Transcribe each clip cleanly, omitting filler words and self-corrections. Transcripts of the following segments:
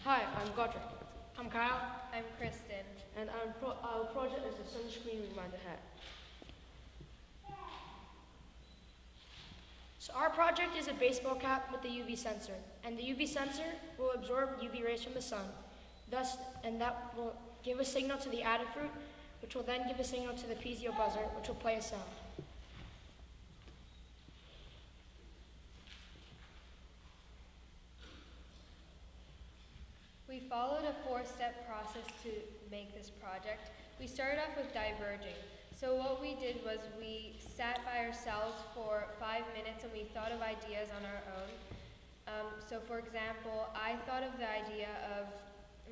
Hi, I'm Godric, I'm Kyle. I'm Kristin. and our project is the sunscreen reminder hat. So our project is a baseball cap with a UV sensor, and the UV sensor will absorb UV rays from the sun. And that will give a signal to the Adafruit, which will then give a signal to the piezo buzzer, which will play a sound. We followed a 4-step process to make this project. We started off with diverging. So what we did was we sat by ourselves for 5 minutes and we thought of ideas on our own. So for example, I thought of the idea of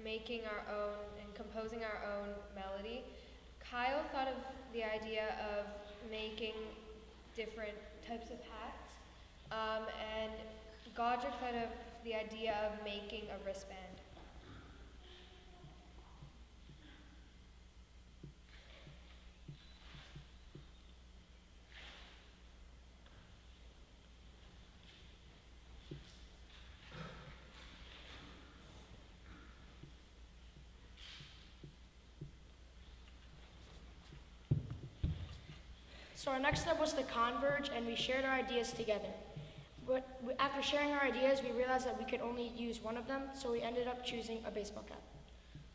making our own and composing our own melody. Kyle thought of the idea of making different types of hats. And Godric thought of the idea of making a wristband. So our next step was to converge, and we shared our ideas together. After sharing our ideas, we realized that we could only use one of them, so we ended up choosing a baseball cap.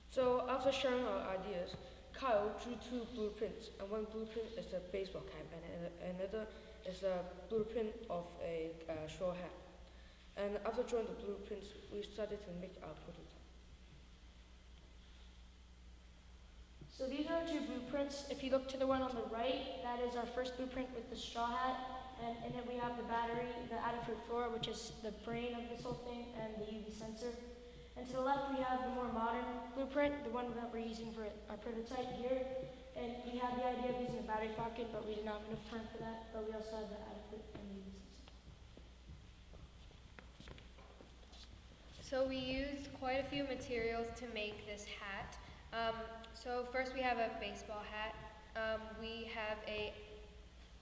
So after sharing our ideas, Kyle drew 2 blueprints, and one blueprint is a baseball cap, and another is a blueprint of a straw hat. And after drawing the blueprints, we started to make our prototype. So these are our 2 blueprints. If you look to the one on the right, that is our first blueprint with the straw hat, and in it we have the battery, the Adafruit floor, which is the brain of this whole thing, and the UV sensor. And to the left we have the more modern blueprint, the one that we're using for our prototype here. And we had the idea of using a battery pocket, but we didn't have enough time for that, but we also have the Adafruit and the UV sensor. So we used quite a few materials to make this hat. So first we have a baseball hat. We have a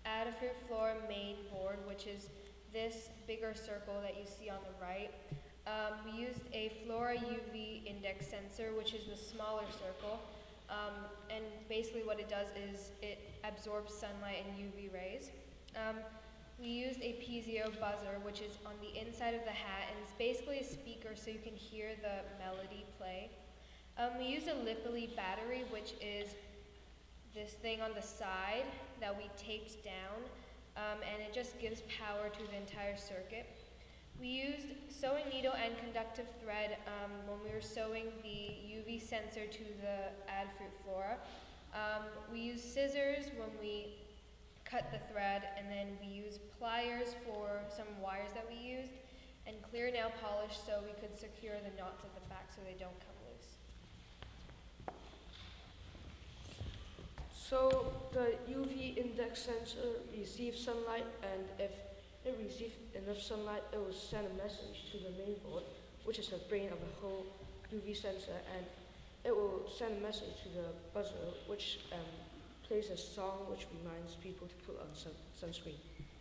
Adafruit floor main board, which is this bigger circle that you see on the right. We used a Flora UV index sensor, which is the smaller circle. And basically what it does is it absorbs sunlight and UV rays. We used a piezo buzzer, which is on the inside of the hat, and it's basically a speaker so you can hear the melody play. We used a Lipoli battery, which is this thing on the side that we taped down, and it just gives power to the entire circuit. We used sewing needle and conductive thread when we were sewing the UV sensor to the Adafruit flora. We used scissors when we cut the thread, and then we used pliers for some wires that we used, and clear nail polish so we could secure the knots at the back so they don't come loose. So the UV index sensor receives sunlight, and if it receives enough sunlight, it will send a message to the main board, which is the brain of the whole UV sensor, and it will send a message to the buzzer, which plays a song which reminds people to put on sunscreen.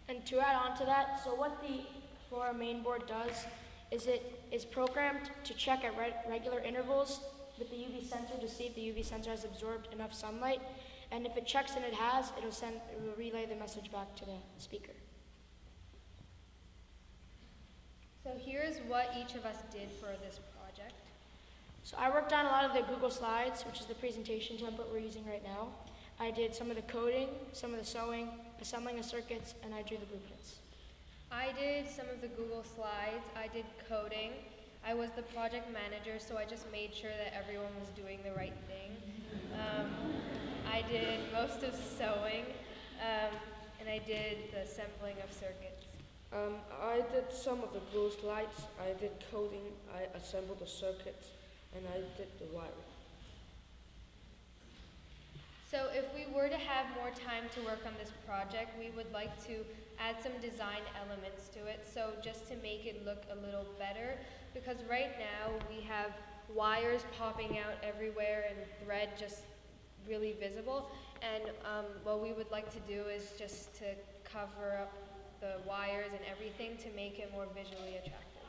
And to add on to that, so what the Flora main board does is it is programmed to check at regular intervals with the UV sensor to see if the UV sensor has absorbed enough sunlight. And if it checks and it has, it will relay the message back to the speaker. So here's what each of us did for this project. So I worked on a lot of the Google Slides, which is the presentation template we're using right now. I did some of the coding, some of the sewing, assembling the circuits, and I drew the blueprints. I did some of the Google Slides. I did coding. I was the project manager, so I just made sure that everyone was doing the right thing. I did most of sewing, and I did the assembling of circuits. I did some of the Google Slides, I did coding, I assembled the circuits, and I did the wiring. So if we were to have more time to work on this project, we would like to add some design elements to it, so just to make it look a little better, because right now we have wires popping out everywhere and thread just really visible, and what we would like to do is just to cover up the wires and everything to make it more visually attractive.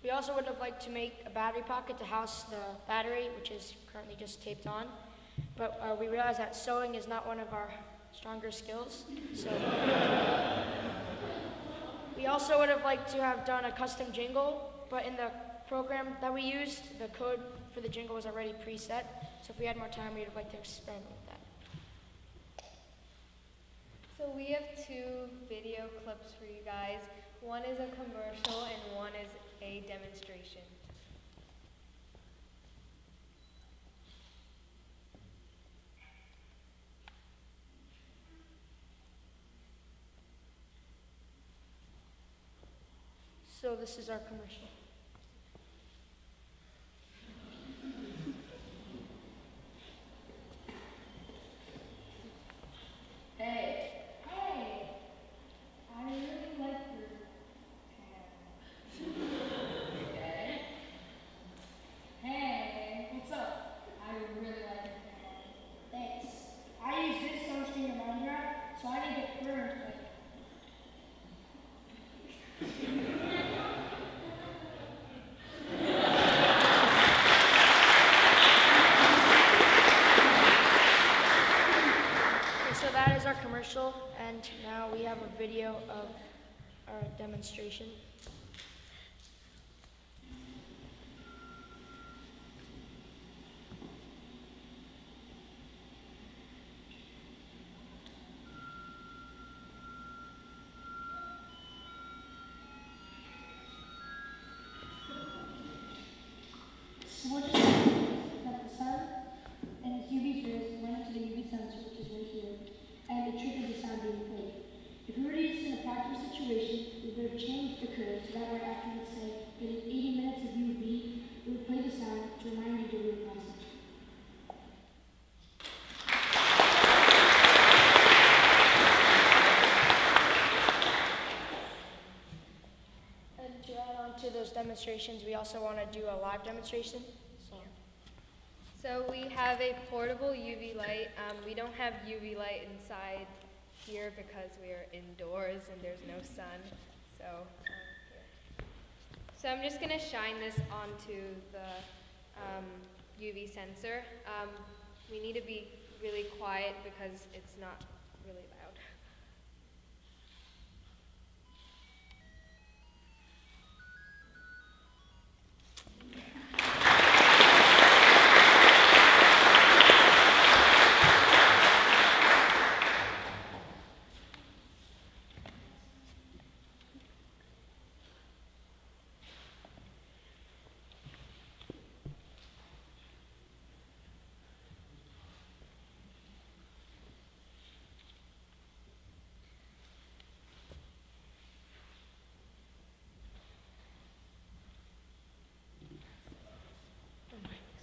We also would have liked to make a battery pocket to house the battery, which is currently just taped on. But we realized that sewing is not one of our stronger skills. So we also would have liked to have done a custom jingle, but in the program that we used, the code for the jingle was already preset. So if we had more time, we'd have liked to experiment with that. So we have 2 video clips for you guys. One is a commercial and one is a demonstration. So this is our commercial. Hey, I really like your hair. Okay. Hey, what's up? I really like your hair. Thanks. I use this sunscreen in my hair, so I didn't get burned. So that is our commercial, and now we have a video of our demonstration. So what just happened is that the sun and its UV rays went into the UV sensor, which is right here, and it triggered the sound being played. If we were to use this in a practical situation, we would have changed the curve so that way after, let's say, getting 80 minutes of UV, we would play the sound to remind you to read the passage. And to add on to those demonstrations, we also want to do a live demonstration. So we have a portable UV light. We don't have UV light inside here because we are indoors and there's no sun. So, so I'm just gonna shine this onto the UV sensor. We need to be really quiet because it's not really loud.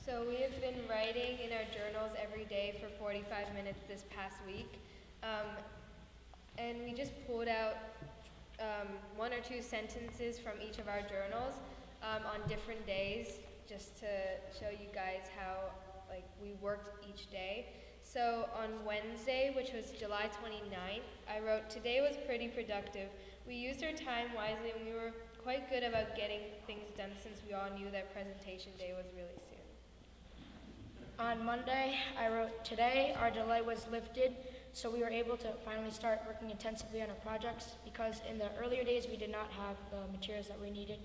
So we have been writing in our journals every day for 45 minutes this past week. And we just pulled out 1 or 2 sentences from each of our journals on different days just to show you guys how we worked each day. So on Wednesday, which was July 29th, I wrote, "Today was pretty productive. We used our time wisely and we were quite good about getting things done since we all knew that presentation day was really soon." On Monday, I wrote, "Today, our delay was lifted, so we were able to finally start working intensively on our projects because in the earlier days, we did not have the materials that we needed."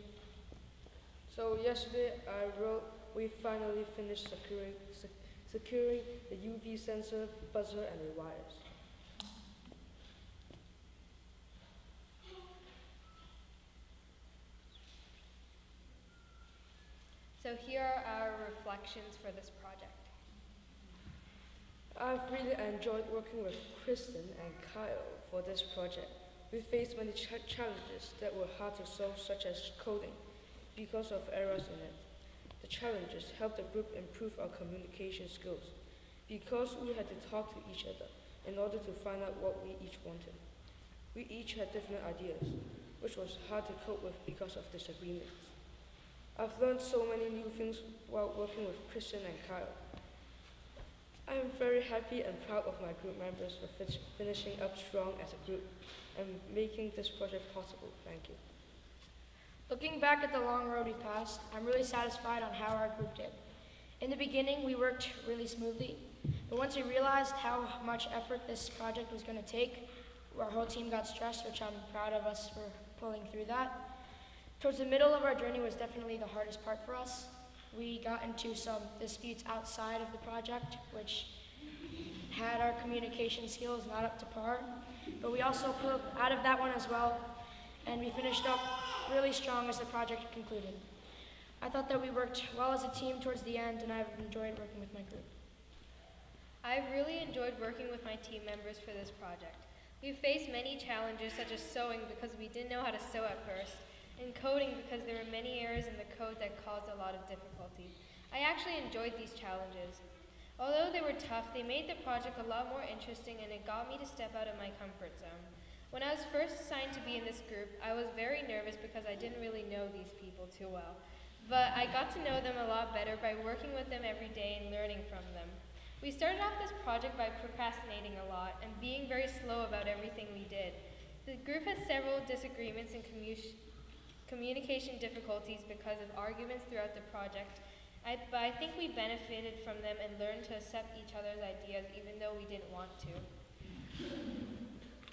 So yesterday I wrote, "We finally finished securing the UV sensor, buzzer, and the wires." So here are our reflections for this project. I've really enjoyed working with Kristin and Kyle for this project. We faced many challenges that were hard to solve, such as coding, because of errors in it. The challenges helped the group improve our communication skills, because we had to talk to each other in order to find out what we each wanted. We each had different ideas, which was hard to cope with because of disagreements. I've learned so many new things while working with Kristin and Kyle. I am very happy and proud of my group members for finishing up strong as a group and making this project possible. Thank you. Looking back at the long road we passed, I'm really satisfied on how our group did. In the beginning, we worked really smoothly, but once we realized how much effort this project was going to take, our whole team got stressed, which I'm proud of us for pulling through that. Towards the middle of our journey was definitely the hardest part for us. We got into some disputes outside of the project, which had our communication skills not up to par, but we also pulled out of that one as well, and we finished up really strong as the project concluded. I thought that we worked well as a team towards the end, and I've enjoyed working with my group. I've really enjoyed working with my team members for this project. We've faced many challenges such as sewing because we didn't know how to sew at first, and coding because there were many errors in the code that caused a lot of difficulty. I actually enjoyed these challenges. Although they were tough, they made the project a lot more interesting, and it got me to step out of my comfort zone. When I was first assigned to be in this group, I was very nervous because I didn't really know these people too well. But I got to know them a lot better by working with them every day and learning from them. We started off this project by procrastinating a lot and being very slow about everything we did. The group had several disagreements and communication difficulties because of arguments throughout the project, but I think we benefited from them and learned to accept each other's ideas even though we didn't want to.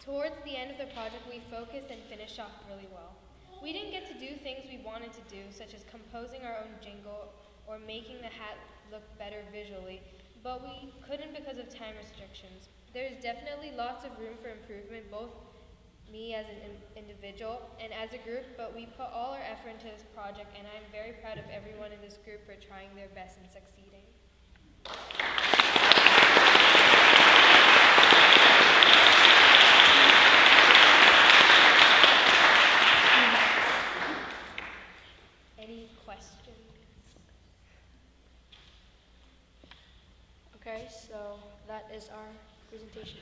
Towards the end of the project, we focused and finished off really well. We didn't get to do things we wanted to do, such as composing our own jingle or making the hat look better visually, but we couldn't because of time restrictions. There's definitely lots of room for improvement, both me as an individual and as a group, but we put all our effort into this project, and I'm very proud of everyone in this group for trying their best and succeeding. Any questions? Okay, so that is our presentation.